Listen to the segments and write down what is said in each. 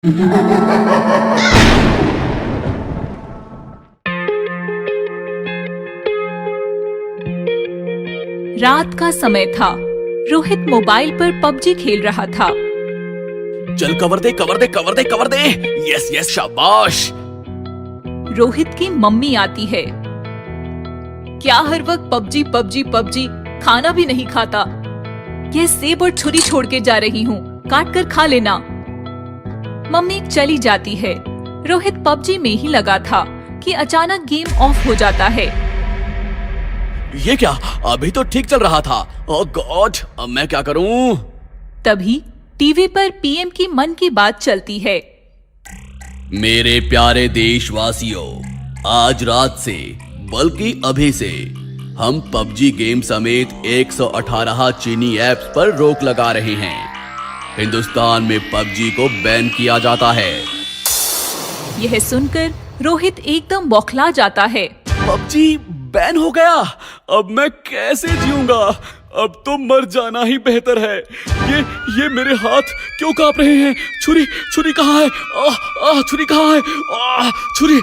रात का समय था। रोहित मोबाइल पर पबजी खेल रहा था। चल कवर दे कवर दे कवर दे कवर दे। यस यस शाबाश। रोहित की मम्मी आती है। क्या हर वक्त पबजी पबजी पबजी, खाना भी नहीं खाता। यह सेब और छुरी छोड़ के जा रही हूँ, काट कर खा लेना। मम्मी चली जाती है। रोहित पबजी में ही लगा था कि अचानक गेम ऑफ हो जाता है। ये क्या, अभी तो ठीक चल रहा था। ओह गॉड, अब मैं क्या करूं? तभी टीवी पर पीएम की मन की बात चलती है। मेरे प्यारे देशवासियों, आज रात से बल्कि अभी से हम पबजी गेम समेत 118 चीनी ऐप्स पर रोक लगा रहे हैं। हिंदुस्तान में पबजी को बैन किया जाता है। यह सुनकर रोहित एकदम बौखला जाता है। पबजी बैन हो गया, अब मैं कैसे जीऊंगा? अब तो मर जाना ही बेहतर है। ये मेरे हाथ क्यों कांप रहे हैं? छुरी कहाँ है? छुरी कहाँ है? छुरी।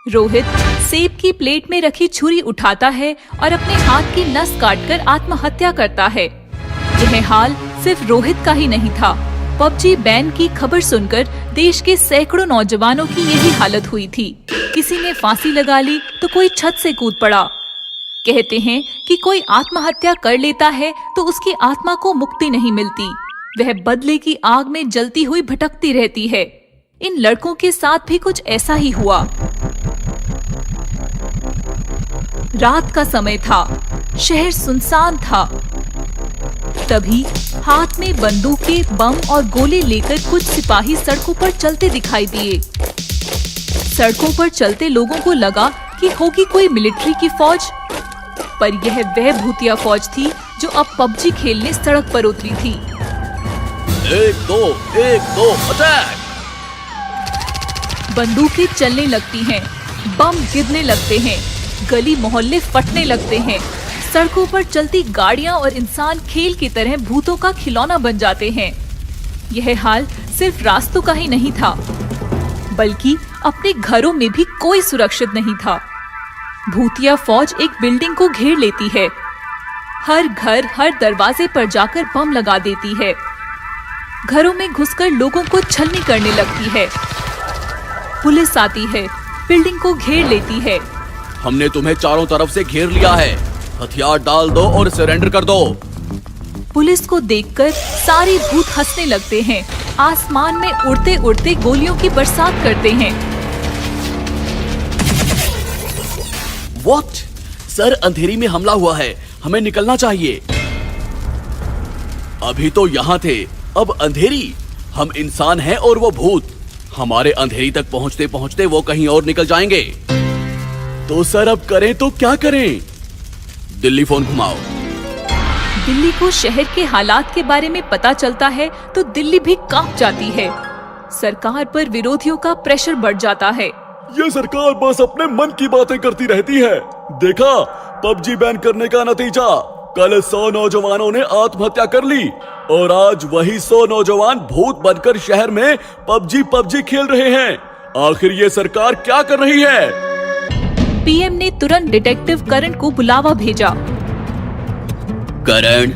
रोहित सेब की प्लेट में रखी छुरी उठाता है और अपने हाथ की नस काटकर आत्महत्या करता है। यह हाल सिर्फ रोहित का ही नहीं था। पबजी बैन की खबर सुनकर देश के सैकड़ों नौजवानों की यही हालत हुई थी। किसी ने फांसी लगा ली तो कोई छत से कूद पड़ा। कहते हैं कि कोई आत्महत्या कर लेता है तो उसकी आत्मा को मुक्ति नहीं मिलती, वह बदले की आग में जलती हुई भटकती रहती है। इन लड़कों के साथ भी कुछ ऐसा ही हुआ। रात का समय था, शहर सुनसान था। तभी हाथ में बंदूकें, बम और गोले लेकर कुछ सिपाही सड़कों पर चलते दिखाई दिए। सड़कों पर चलते लोगों को लगा कि होगी कोई मिलिट्री की फौज, पर यह वह भूतिया फौज थी जो अब पबजी खेलने सड़क पर उतरी थी। एक दो अटैक! बंदूकें चलने लगती हैं, बम गिरने लगते हैं, गली मोहल्ले फटने लगते हैं। सड़कों पर चलती गाड़ियां और इंसान खेल की तरह भूतों का खिलौना बन जाते हैं। यह हाल सिर्फ रास्तों का ही नहीं था, बल्कि अपने घरों में भी कोई सुरक्षित नहीं था। भूतिया फौज एक बिल्डिंग को घेर लेती है। हर घर, हर दरवाजे पर जाकर बम लगा देती है। घरों में घुसकर लोगों को छलनी करने लगती है। पुलिस आती है, बिल्डिंग को घेर लेती है। हमने तुम्हें चारों तरफ से घेर लिया है, हथियार डाल दो और सरेंडर कर दो। पुलिस को देखकर सारे भूत हंसने लगते हैं। आसमान में उड़ते उड़ते गोलियों की बरसात करते हैं। What? सर, अंधेरी में हमला हुआ है, हमें निकलना चाहिए। अभी तो यहाँ थे, अब अंधेरी। हम इंसान हैं और वो भूत। हमारे अंधेरी तक पहुँचते पहुँचते वो कहीं और निकल जाएंगे। तो सर, अब करें तो क्या करें? दिल्ली फोन घुमाओ। दिल्ली को शहर के हालात के बारे में पता चलता है तो दिल्ली भी कांप जाती है। सरकार पर विरोधियों का प्रेशर बढ़ जाता है। ये सरकार बस अपने मन की बातें करती रहती है। देखा, पबजी बैन करने का नतीजा, कल 100 नौजवानों ने आत्महत्या कर ली और आज वही 100 नौजवान भूत बनकर शहर में पबजी खेल रहे हैं। आखिर ये सरकार क्या कर रही है? पीएम ने तुरंत डिटेक्टिव करण को बुलावा भेजा। करण,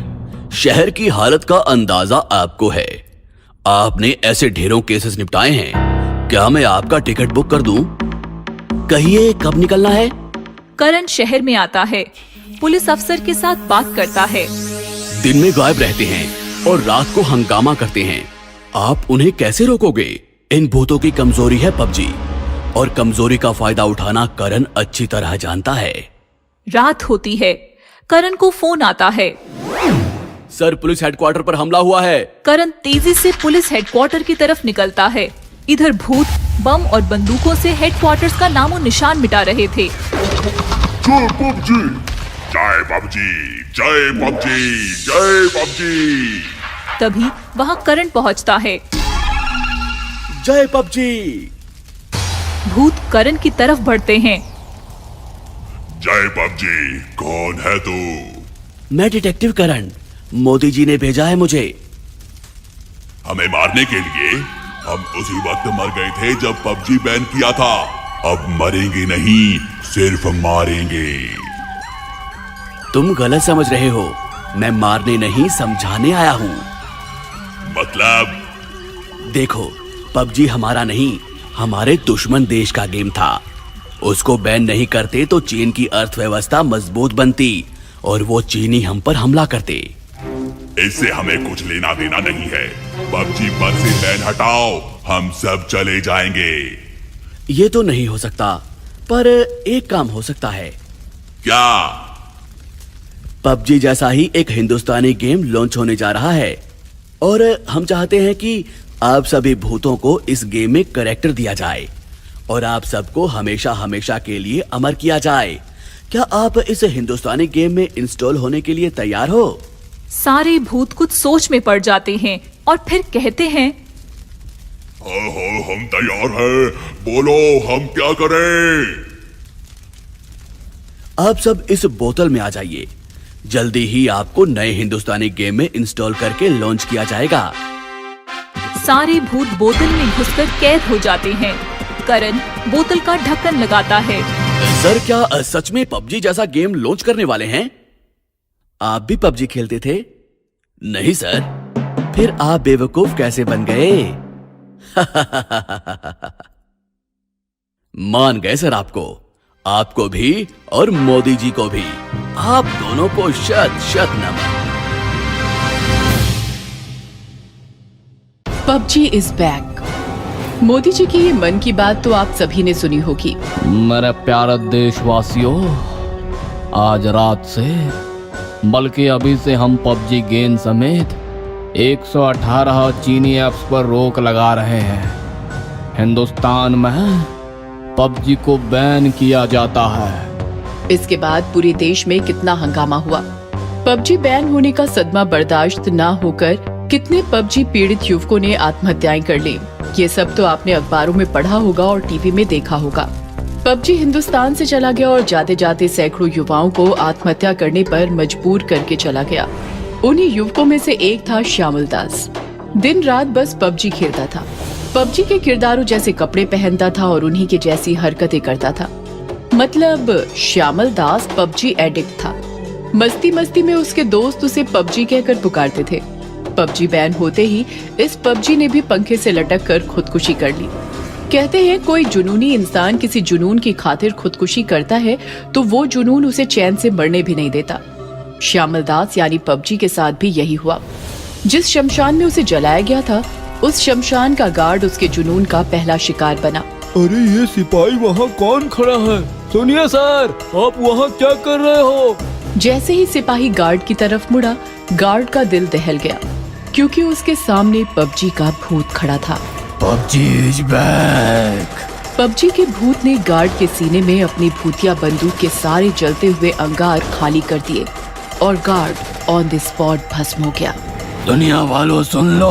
शहर की हालत का अंदाजा आपको है। आपने ऐसे ढेरों केसेस निपटाए हैं। क्या मैं आपका टिकट बुक कर दूं? कहिए, कब निकलना है? करण शहर में आता है, पुलिस अफसर के साथ बात करता है। दिन में गायब रहते हैं और रात को हंगामा करते हैं। आप उन्हें कैसे रोकोगे? इन भूतों की कमजोरी है पबजी, और कमजोरी का फायदा उठाना करण अच्छी तरह जानता है। रात होती है, करण को फोन आता है। सर, पुलिस हेडक्वार्टर पर हमला हुआ है। करण तेजी से पुलिस हेडक्वार्टर की तरफ निकलता है। इधर भूत बम और बंदूकों से हेडक्वार्टर्स का नामो निशान मिटा रहे थे। जय पबजी, जय पबजी, जय पबजी, जय पबजी। तभी वहाँ करण पहुँचता है। जय पबजी। भूत करण की तरफ बढ़ते हैं। जय पबजी, कौन है तू? मैं डिटेक्टिव करण, मोदी जी ने भेजा है मुझे। हमें मारने के लिए? हम उसी वक्त मर गए थे जब पबजी बैन किया था। अब मरेंगे नहीं, सिर्फ मारेंगे। तुम गलत समझ रहे हो, मैं मारने नहीं समझाने आया हूँ। मतलब? देखो, पबजी हमारा नहीं, हमारे दुश्मन देश का गेम था। उसको बैन नहीं करते तो चीन की अर्थव्यवस्था मजबूत बनती और वो चीनी हम पर हमला करते। इससे हमें कुछ लेना देना नहीं है। पबजी पर से बैन हटाओ, हम सब चले जाएंगे। ये तो नहीं हो सकता, पर एक काम हो सकता है। क्या? पबजी जैसा ही एक हिंदुस्तानी गेम लॉन्च होने जा रहा है और हम चाहते हैं कि आप सभी भूतों को इस गेम में कैरेक्टर दिया जाए और आप सबको हमेशा हमेशा के लिए अमर किया जाए। क्या आप इस हिंदुस्तानी गेम में इंस्टॉल होने के लिए तैयार हो? सारे भूत कुछ सोच में पड़ जाते हैं और फिर कहते हैं, हाँ, हम तैयार हैं। बोलो, हम क्या करें? आप सब इस बोतल में आ जाइए। जल्दी ही आपको नए हिंदुस्तानी गेम में इंस्टॉल करके लॉन्च किया जाएगा। सारे भूत बोतल में घुसकर कैद हो जाते हैं। करण बोतल का ढक्कन लगाता है। सर, क्या सच में पबजी जैसा गेम लॉन्च करने वाले हैं? आप भी पबजी खेलते थे? नहीं सर। फिर आप बेवकूफ कैसे बन गए? मान गए सर आपको भी और मोदी जी को भी। आप दोनों को शत शत नमन। PUBG is back. Modi ji की ये मन की बात तो आप सभी ने सुनी होगी। मेरे प्यारे देशवासियों, आज रात से बल्कि अभी से हम पबजी गेम समेत 118 चीनी ऐप्स पर रोक लगा रहे हैं। हिंदुस्तान में पबजी को बैन किया जाता है। इसके बाद पूरे देश में कितना हंगामा हुआ। पबजी बैन होने का सदमा बर्दाश्त ना होकर कितने पबजी पीड़ित युवकों ने आत्महत्याएं कर ली। ये सब तो आपने अखबारों में पढ़ा होगा और टीवी में देखा होगा। पबजी हिंदुस्तान से चला गया और जाते जाते सैकड़ों युवाओं को आत्महत्या करने पर मजबूर करके चला गया। उन्हीं युवकों में से एक था श्यामल दास। दिन रात बस पबजी खेलता था। पबजी के किरदारों जैसे कपड़े पहनता था और उन्हीं के जैसी हरकतें करता था। मतलब श्यामल दास पबजी एडिक्ट था। मस्ती मस्ती में उसके दोस्त उसे पबजी कहकर पुकारते थे। पबजी बैन होते ही इस पबजी ने भी पंखे से लटक कर खुदकुशी कर ली। कहते हैं कोई जुनूनी इंसान किसी जुनून की खातिर खुदकुशी करता है तो वो जुनून उसे चैन से मरने भी नहीं देता। श्यामल दास यानी पबजी के साथ भी यही हुआ। जिस शमशान में उसे जलाया गया था, उस शमशान का गार्ड उसके जुनून का पहला शिकार बना। अरे ये सिपाही वहाँ कौन खड़ा है? सुनिए सर, आप वहाँ क्या कर रहे हो? जैसे ही सिपाही गार्ड की तरफ मुड़ा, गार्ड का दिल दहल गया क्योंकि उसके सामने पबजी का भूत खड़ा था। PUBG is back. पबजी के भूत ने गार्ड के सीने में अपनी भूतिया बंदूक के सारे जलते हुए अंगार खाली कर दिए और गार्ड ऑन द स्पॉट भस्म हो गया। दुनिया वालों सुन लो,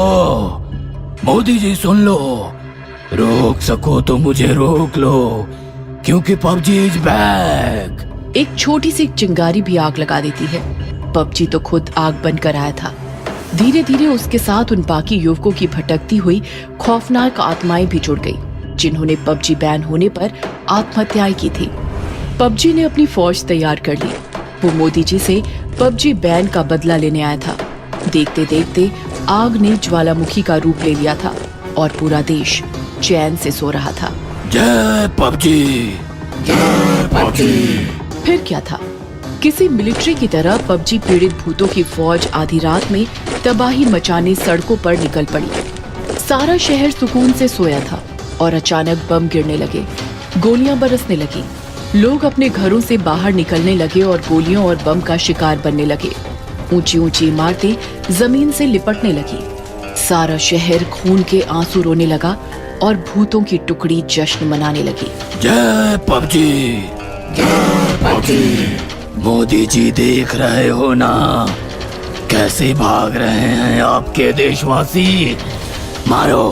मोदी जी सुन लो, रोक सको तो मुझे रोक लो क्योंकि पबजी इज बैक। एक छोटी सी चिंगारी भी आग लगा देती है। पबजी तो खुद आग बनकर आया था। धीरे धीरे उसके साथ उन बाकी युवकों की भटकती हुई खौफनाक आत्माएं भी जुड़ गई जिन्होंने पबजी बैन होने पर आत्महत्याएं की थी। पबजी ने अपनी फौज तैयार कर ली। वो मोदी जी से पबजी बैन का बदला लेने आया था। देखते देखते आग ने ज्वालामुखी का रूप ले लिया था और पूरा देश चैन से सो रहा था। जय पबजी, जय पबजी। फिर क्या था? किसी मिलिट्री की तरह पबजी पीड़ित भूतों की फौज आधी रात में तबाही मचाने सड़कों पर निकल पड़ी। सारा शहर सुकून से सोया था और अचानक बम गिरने लगे, गोलियां बरसने लगी। लोग अपने घरों से बाहर निकलने लगे और गोलियों और बम का शिकार बनने लगे। ऊंची ऊंची इमारतें जमीन से लिपटने लगी। सारा शहर खून के आंसू रोने लगा और भूतों की टुकड़ी जश्न मनाने लगी। जय पबजी, जय पबजी। मोदी जी देख रहे हो ना कैसे भाग रहे हैं आपके देशवासी। मारो,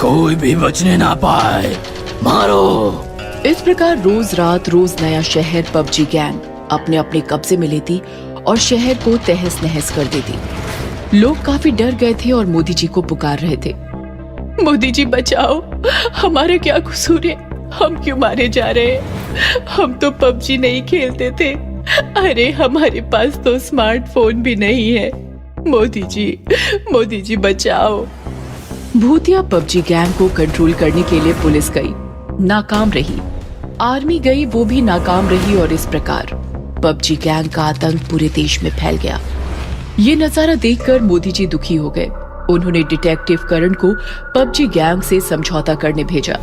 कोई भी बचने ना पाए, मारो। इस प्रकार रोज रात रोज नया शहर पबजी गैंग अपने अपने कब्जे में लेती और शहर को तहस नहस कर देती। लोग काफी डर गए थे और मोदी जी को पुकार रहे थे। मोदी जी बचाओ, हमारा क्या कसूर है? हम क्यों मारे जा रहे हैं? हम तो पबजी नहीं खेलते थे। अरे हमारे पास तो स्मार्टफोन भी नहीं है। मोदी जी बचाओ। भूतिया पबजी गैंग को कंट्रोल करने के लिए पुलिस गई, नाकाम रही। आर्मी गई, वो भी नाकाम रही। और इस प्रकार पबजी गैंग का आतंक पूरे देश में फैल गया। ये नजारा देखकर मोदी जी दुखी हो गए। उन्होंने डिटेक्टिव करण को पबजी गैंग से समझौता करने भेजा।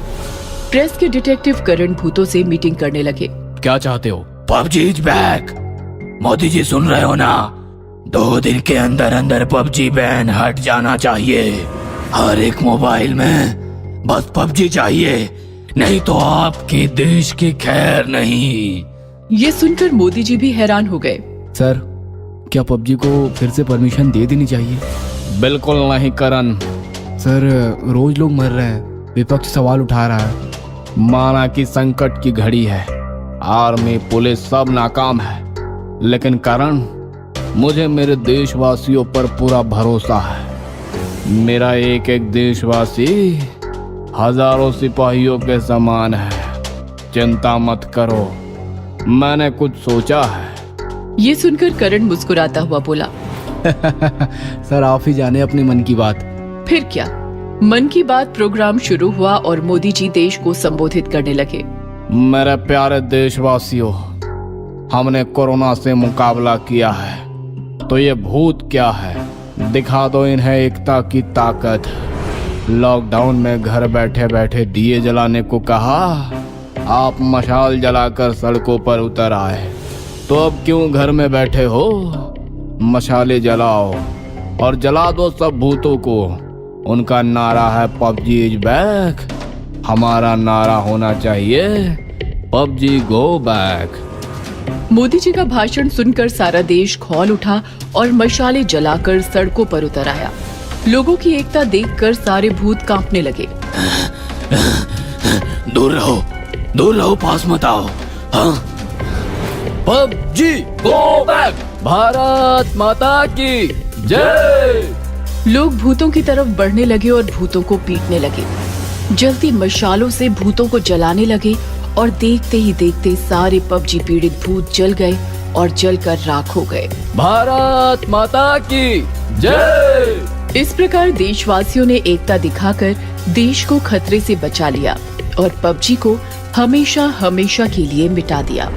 प्रेस के डिटेक्टिव करण भूतों से मीटिंग करने लगे। क्या चाहते हो? PUBG is back. Modi ji सुन रहे हो ना? 2 दिन के अंदर अंदर पबजी बैन हट जाना चाहिए। हर एक मोबाइल में बस पबजी चाहिए, नहीं तो आपके देश की खैर नहीं। ये सुनकर मोदी जी भी हैरान हो गए। सर, क्या पबजी को फिर से परमिशन दे देनी चाहिए? बिल्कुल नहीं करण। सर, रोज लोग मर रहे हैं, विपक्ष सवाल उठा रहा है। माना कि संकट की घड़ी है, आर्मी पुलिस सब नाकाम है, लेकिन करण, मुझे मेरे देशवासियों पर पूरा भरोसा है। मेरा एक एक देशवासी हजारों सिपाहियों के समान है। चिंता मत करो, मैंने कुछ सोचा है। ये सुनकर करण मुस्कुराता हुआ बोला, सर, आप ही जाने अपने मन की बात। फिर क्या, मन की बात प्रोग्राम शुरू हुआ और मोदी जी देश को संबोधित करने लगे। मेरे प्यारे देशवासियों, हमने कोरोना से मुकाबला किया है, तो ये भूत क्या है? दिखा दो इन्हें एकता की ताकत। लॉकडाउन में घर बैठे बैठे दिए जलाने को कहा, आप मशाल जलाकर सड़कों पर उतर आए, तो अब क्यों घर में बैठे हो? मशाले जलाओ और जला दो सब भूतों को। उनका नारा है पबजी इज बैक, हमारा नारा होना चाहिए पबजी गो बैक। मोदी जी का भाषण सुनकर सारा देश खौल उठा और मशाले जलाकर सड़कों पर उतर आया। लोगों की एकता देखकर सारे भूत कांपने लगे। दूर रहो, पास मत आओ। हाँ? पबजी गो बैक, भारत माता की जय। लोग भूतों की तरफ बढ़ने लगे और भूतों को पीटने लगे। जलती मशालों से भूतों को जलाने लगे और देखते ही देखते सारे पबजी पीड़ित भूत जल गए और जलकर राख हो गए। भारत माता की जय। इस प्रकार देशवासियों ने एकता दिखाकर देश को खतरे से बचा लिया और पबजी को हमेशा हमेशा के लिए मिटा दिया।